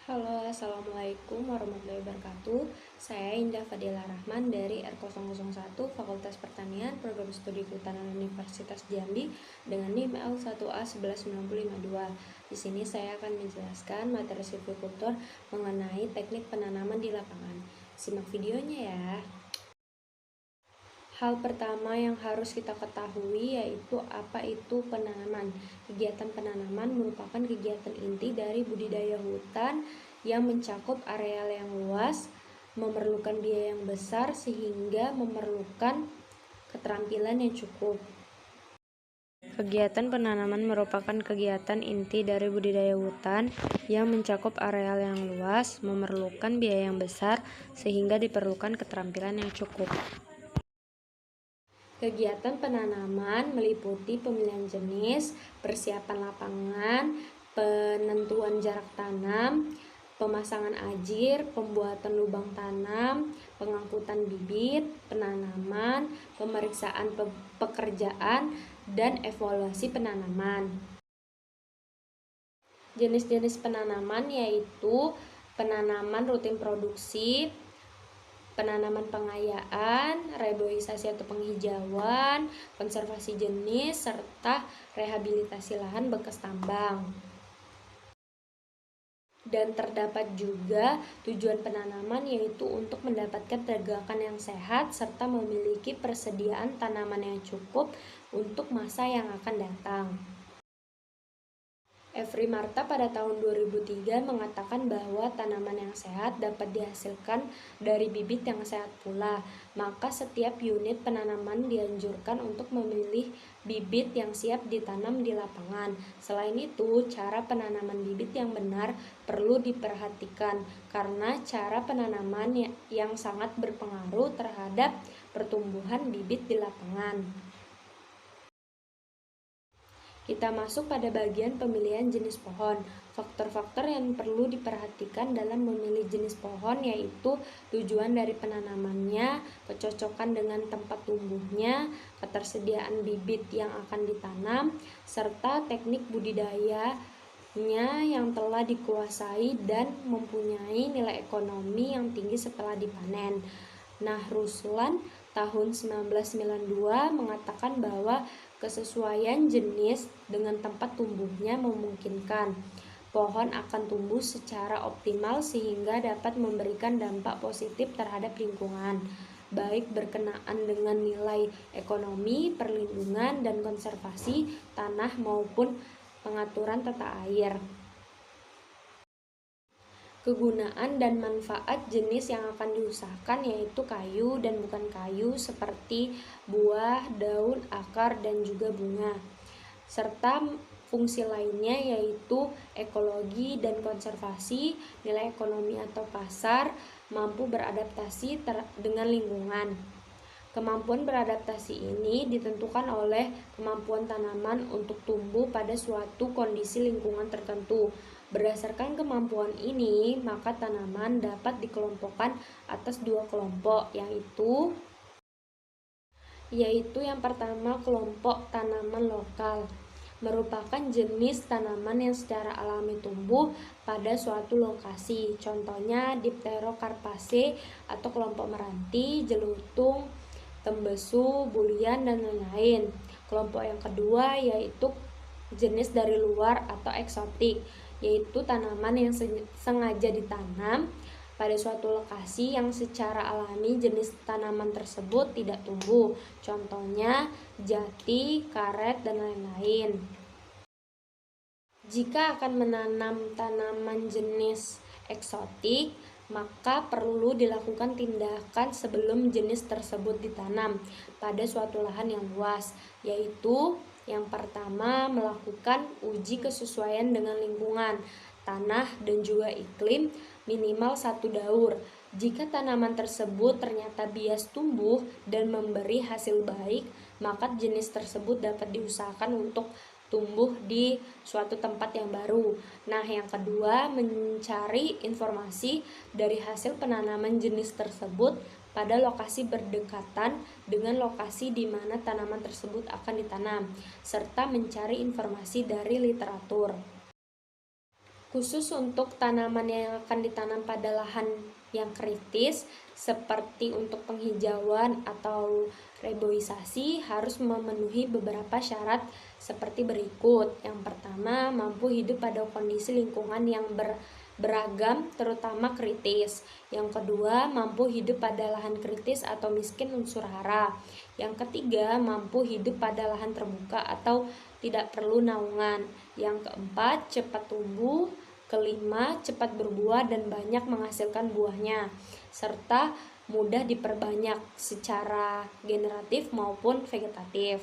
Halo, Assalamualaikum warahmatullahi wabarakatuh. Saya Indah Fadila Rahman dari R001 Fakultas Pertanian Program Studi Kehutanan Universitas Jambi dengan NIM L1A11952. Di sini saya akan menjelaskan materi silvikultur mengenai teknik penanaman di lapangan. Simak videonya ya. Hal pertama yang harus kita ketahui yaitu apa itu penanaman. Kegiatan penanaman merupakan kegiatan inti dari budidaya hutan yang mencakup areal yang luas, memerlukan biaya yang besar sehingga memerlukan keterampilan yang cukup. Kegiatan penanaman merupakan kegiatan inti dari budidaya hutan yang mencakup areal yang luas, memerlukan biaya yang besar sehingga diperlukan keterampilan yang cukup. Kegiatan penanaman meliputi pemilihan jenis, persiapan lapangan, penentuan jarak tanam, pemasangan ajir, pembuatan lubang tanam, pengangkutan bibit, penanaman, pemeriksaan pekerjaan, dan evaluasi penanaman. Jenis-jenis penanaman yaitu penanaman rutin produksi, penanaman pengayaan, reboisasi atau penghijauan, konservasi jenis, serta rehabilitasi lahan bekas tambang. Dan terdapat juga tujuan penanaman yaitu untuk mendapatkan pergerakan yang sehat serta memiliki persediaan tanaman yang cukup untuk masa yang akan datang. Efri Marta pada tahun 2003 mengatakan bahwa tanaman yang sehat dapat dihasilkan dari bibit yang sehat pula. Maka setiap unit penanaman dianjurkan untuk memilih bibit yang siap ditanam di lapangan. Selain itu, cara penanaman bibit yang benar perlu diperhatikan karena cara penanaman yang sangat berpengaruh terhadap pertumbuhan bibit di lapangan. Kita masuk pada bagian pemilihan jenis pohon. Faktor-faktor yang perlu diperhatikan dalam memilih jenis pohon yaitu tujuan dari penanamannya, kecocokan dengan tempat tumbuhnya, ketersediaan bibit yang akan ditanam, serta teknik budidayanya yang telah dikuasai dan mempunyai nilai ekonomi yang tinggi setelah dipanen. Nah, Ruslan tahun 1992 mengatakan bahwa kesesuaian jenis dengan tempat tumbuhnya memungkinkan pohon akan tumbuh secara optimal sehingga dapat memberikan dampak positif terhadap lingkungan, baik berkenaan dengan nilai ekonomi, perlindungan, dan konservasi tanah maupun pengaturan tata air. Kegunaan dan manfaat jenis yang akan diusahakan yaitu kayu dan bukan kayu seperti buah, daun, akar, dan juga bunga. Serta fungsi lainnya yaitu ekologi dan konservasi, nilai ekonomi atau pasar, mampu beradaptasi dengan lingkungan. Kemampuan beradaptasi ini ditentukan oleh kemampuan tanaman untuk tumbuh pada suatu kondisi lingkungan tertentu. Berdasarkan kemampuan ini, maka tanaman dapat dikelompokkan atas dua kelompok, yaitu yang pertama kelompok tanaman lokal, merupakan jenis tanaman yang secara alami tumbuh pada suatu lokasi. Contohnya Dipterocarpaceae atau kelompok meranti, jelutung, tembesu, bulian, dan lain-lain. Kelompok yang kedua yaitu jenis dari luar atau eksotik, yaitu tanaman yang sengaja ditanam pada suatu lokasi yang secara alami jenis tanaman tersebut tidak tumbuh. Contohnya jati, karet, dan lain-lain. Jika akan menanam tanaman jenis eksotik, maka perlu dilakukan tindakan sebelum jenis tersebut ditanam pada suatu lahan yang luas, yaitu yang pertama, melakukan uji kesesuaian dengan lingkungan, tanah, dan juga iklim minimal 1 daur. Jika tanaman tersebut ternyata bias tumbuh dan memberi hasil baik, maka jenis tersebut dapat diusahakan untuk tumbuh di suatu tempat yang baru. Nah, yang kedua, mencari informasi dari hasil penanaman jenis tersebut pada lokasi berdekatan dengan lokasi di mana tanaman tersebut akan ditanam, serta mencari informasi dari literatur. Khusus untuk tanaman yang akan ditanam pada lahan yang kritis, seperti untuk penghijauan atau reboisasi, harus memenuhi beberapa syarat seperti berikut. Yang pertama, mampu hidup pada kondisi lingkungan yang beragam, terutama kritis. Yang kedua, mampu hidup pada lahan kritis atau miskin unsur hara. Yang ketiga, mampu hidup pada lahan terbuka atau tidak perlu naungan. Yang keempat, cepat tumbuh. Kelima, cepat berbuah dan banyak menghasilkan buahnya, serta mudah diperbanyak secara generatif maupun vegetatif.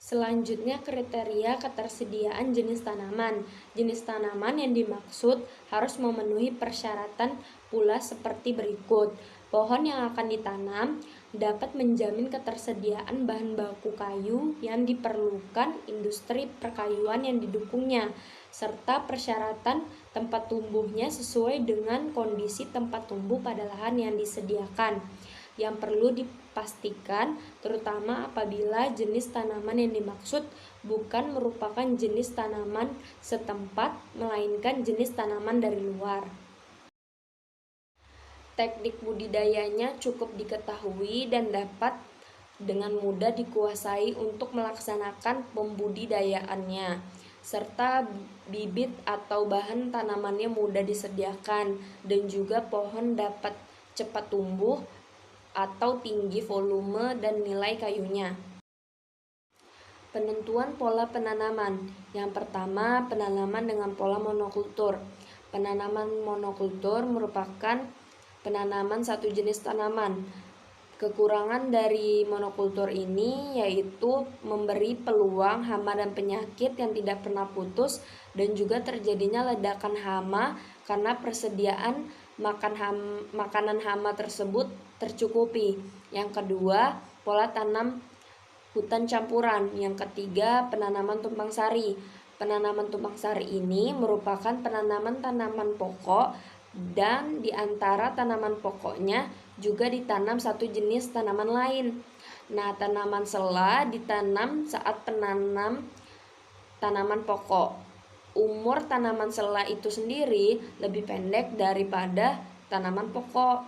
Selanjutnya, kriteria ketersediaan jenis tanaman. Jenis tanaman yang dimaksud harus memenuhi persyaratan pula seperti berikut. Pohon yang akan ditanam dapat menjamin ketersediaan bahan baku kayu yang diperlukan industri perkayuan yang didukungnya, serta persyaratan tempat tumbuhnya sesuai dengan kondisi tempat tumbuh pada lahan yang disediakan. Yang perlu dipastikan, terutama apabila jenis tanaman yang dimaksud bukan merupakan jenis tanaman setempat, melainkan jenis tanaman dari luar. Teknik budidayanya cukup diketahui dan dapat dengan mudah dikuasai untuk melaksanakan pembudidayaannya, serta bibit atau bahan tanamannya mudah disediakan, dan juga pohon dapat cepat tumbuh atau tinggi volume dan nilai kayunya. Penentuan pola penanaman. Yang pertama, penanaman dengan pola monokultur. Penanaman monokultur merupakan penanaman satu jenis tanaman. Kekurangan dari monokultur ini yaitu memberi peluang hama dan penyakit yang tidak pernah putus, dan juga terjadinya ledakan hama karena persediaan makanan hama tersebut tercukupi. Yang kedua, pola tanam hutan campuran. Yang ketiga, penanaman tumpang sari. Penanaman tumpang sari ini merupakan penanaman tanaman pokok, dan di antara tanaman pokoknya juga ditanam satu jenis tanaman lain. Nah, tanaman sela ditanam saat penanam tanaman pokok. Umur tanaman sela itu sendiri lebih pendek daripada tanaman pokok.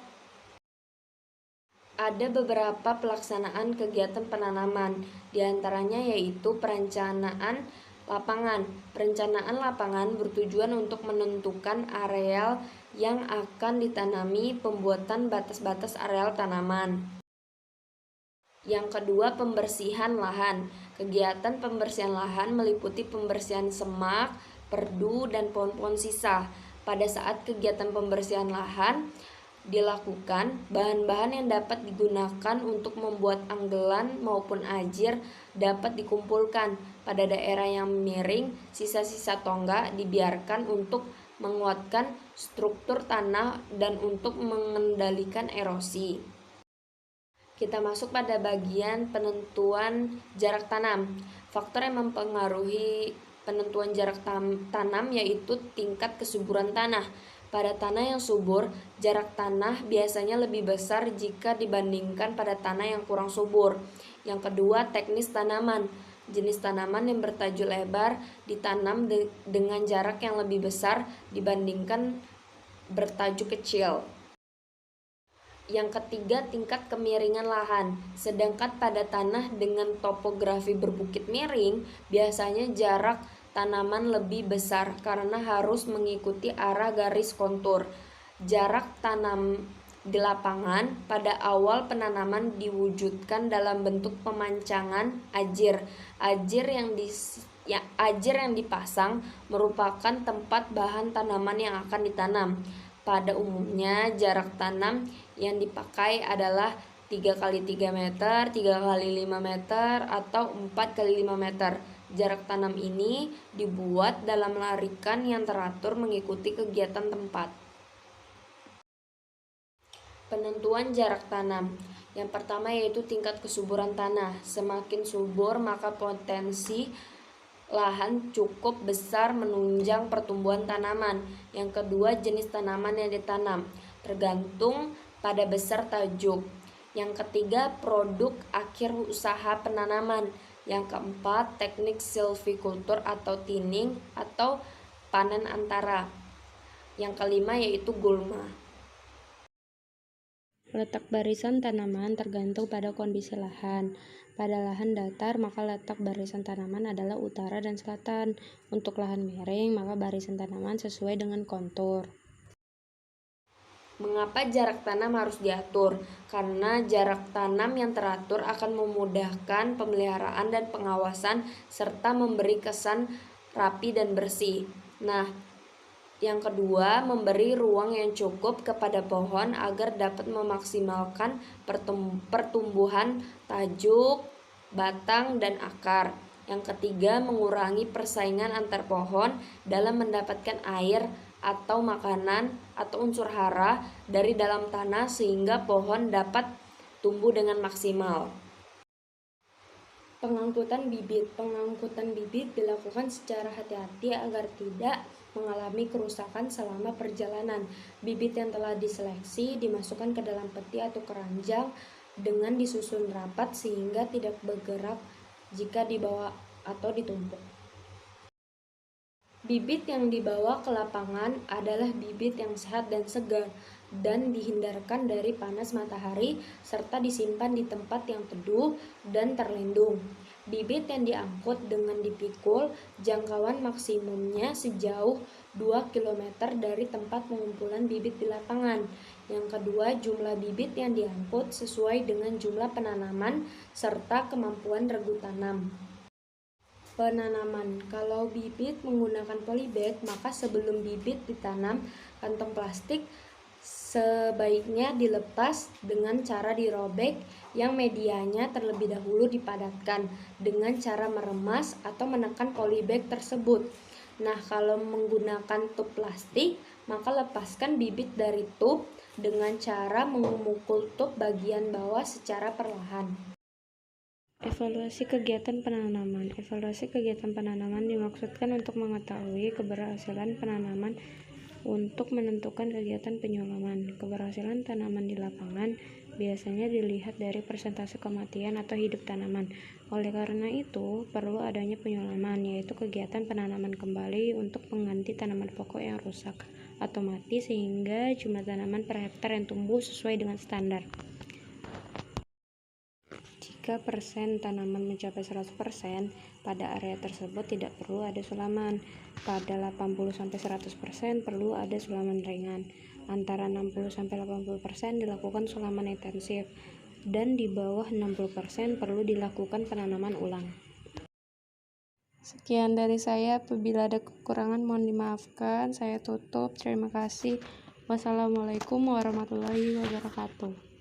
Ada beberapa pelaksanaan kegiatan penanaman, diantaranya yaitu perencanaan lapangan. Perencanaan lapangan bertujuan untuk menentukan areal yang akan ditanami, pembuatan batas-batas areal tanaman. Yang kedua, pembersihan lahan. Kegiatan pembersihan lahan meliputi pembersihan semak, perdu, dan pohon-pohon sisa. Pada saat kegiatan pembersihan lahan dilakukan, bahan-bahan yang dapat digunakan untuk membuat anggelan maupun ajir dapat dikumpulkan pada daerah yang miring. Sisa-sisa tonggak dibiarkan untuk menguatkan struktur tanah dan untuk mengendalikan erosi. Kita masuk pada bagian penentuan jarak tanam. Faktor yang mempengaruhi penentuan jarak tanam yaitu tingkat kesuburan tanah. Pada tanah yang subur, jarak tanah biasanya lebih besar jika dibandingkan pada tanah yang kurang subur. Yang kedua, teknis tanaman. Jenis tanaman yang bertajuk lebar ditanam dengan jarak yang lebih besar dibandingkan bertajuk kecil. Yang ketiga, tingkat kemiringan lahan. Sedangkan pada tanah dengan topografi berbukit miring, biasanya jarak tanaman lebih besar karena harus mengikuti arah garis kontur. Jarak tanam di lapangan pada awal penanaman diwujudkan dalam bentuk pemancangan ajir. Ajir yang dipasang merupakan tempat bahan tanaman yang akan ditanam. Pada umumnya, jarak tanam yang dipakai adalah 3x3 meter, 3x5 meter, atau 4x5 meter. Jarak tanam ini dibuat dalam larikan yang teratur mengikuti kegiatan tempat. Penentuan jarak tanam. Yang pertama yaitu tingkat kesuburan tanah. Semakin subur, maka potensi lahan cukup besar menunjang pertumbuhan tanaman. Yang kedua, jenis tanaman yang ditanam, tergantung pada besar tajuk. Yang ketiga, produk akhir usaha penanaman. Yang keempat, teknik silvikultur atau tinning atau panen antara. Yang kelima yaitu gulma. Letak barisan tanaman tergantung pada kondisi lahan. Pada lahan datar, maka letak barisan tanaman adalah utara dan selatan. Untuk lahan miring, maka barisan tanaman sesuai dengan kontur. Mengapa jarak tanam harus diatur? Karena jarak tanam yang teratur akan memudahkan pemeliharaan dan pengawasan serta memberi kesan rapi dan bersih. Nah, yang kedua, memberi ruang yang cukup kepada pohon agar dapat memaksimalkan pertumbuhan tajuk, batang, dan akar. Yang ketiga, mengurangi persaingan antar pohon dalam mendapatkan air atau makanan atau unsur hara dari dalam tanah sehingga pohon dapat tumbuh dengan maksimal. Pengangkutan bibit. Pengangkutan bibit dilakukan secara hati-hati agar tidak mengalami kerusakan selama perjalanan. Bibit yang telah diseleksi dimasukkan ke dalam peti atau keranjang dengan disusun rapat sehingga tidak bergerak jika dibawa atau ditumpuk. Bibit yang dibawa ke lapangan adalah bibit yang sehat dan segar dan dihindarkan dari panas matahari serta disimpan di tempat yang teduh dan terlindung. Bibit yang diangkut dengan dipikul jangkauan maksimumnya sejauh 2 km dari tempat pengumpulan bibit di lapangan. Yang kedua, jumlah bibit yang diangkut sesuai dengan jumlah penanaman serta kemampuan regu tanam. Penanaman. Kalau bibit menggunakan polybag, maka sebelum bibit ditanam, kantong plastik sebaiknya dilepas dengan cara dirobek yang medianya terlebih dahulu dipadatkan dengan cara meremas atau menekan polybag tersebut. Nah, kalau menggunakan tub plastik, maka lepaskan bibit dari tub dengan cara memukul tub bagian bawah secara perlahan. Evaluasi kegiatan penanaman. Evaluasi kegiatan penanaman dimaksudkan untuk mengetahui keberhasilan penanaman untuk menentukan kegiatan penyulaman. Keberhasilan tanaman di lapangan biasanya dilihat dari persentase kematian atau hidup tanaman. Oleh karena itu, perlu adanya penyulaman, yaitu kegiatan penanaman kembali untuk mengganti tanaman pokok yang rusak atau mati sehingga jumlah tanaman per hektar yang tumbuh sesuai dengan standar. Jika persen tanaman mencapai 100%, pada area tersebut tidak perlu ada sulaman. Pada 80-100% perlu ada sulaman ringan. Antara 60-80% dilakukan sulaman intensif. Dan di bawah 60% perlu dilakukan penanaman ulang. Sekian dari saya. Apabila ada kekurangan mohon dimaafkan. Saya tutup. Terima kasih. Wassalamualaikum warahmatullahi wabarakatuh.